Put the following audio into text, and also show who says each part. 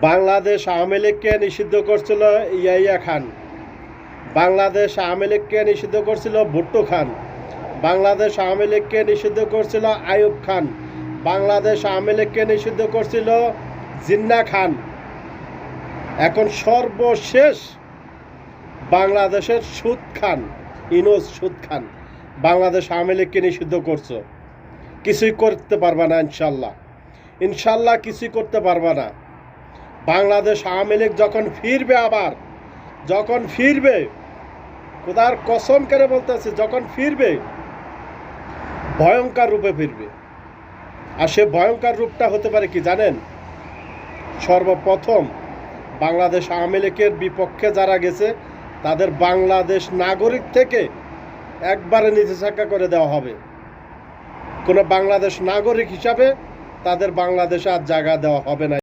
Speaker 1: বাংলাদেশ আওয়ামী লীগকে নিষিদ্ধ করছিল ইয়াহিয়া খান, বাংলাদেশ আওয়ামী লীগকে নিষিদ্ধ করছিল ভুট্টো খান, বাংলাদেশ আওয়ামী লীগকে নিষিদ্ধ করছিল আইয়ুব খান, বাংলাদেশ আওয়ামী লীগকে নিষিদ্ধ করছিল জিন্না খান। এখন সর্বশেষ বাংলাদেশের সুদ খান, ইনোজ সুদ খান বাংলাদেশ আওয়ামী লীগকে নিষিদ্ধ করছো। কিছুই করতে পারবা না, ইনশাল্লাহ ইনশাল্লাহ কিছুই করতে পারবা না। বাংলাদেশ আওয়ামী লীগ যখন ফিরবে, আবার যখন ফিরবে, খোদার কসম করে বলতেছে, যখন ফিরবে ভয়ঙ্কর রূপে ফিরবে। আর সে ভয়ঙ্কর রূপটা হতে পারে কি জানেন? সর্বপ্রথম বাংলাদেশ আওয়ামী লীগের বিপক্ষে যারা গেছে তাদের বাংলাদেশ নাগরিক থেকে একবারে নিষেধাজ্ঞা করে দেওয়া হবে। কোনো বাংলাদেশ নাগরিক হিসাবে তাদের বাংলাদেশে আর জায়গা দেওয়া হবে না।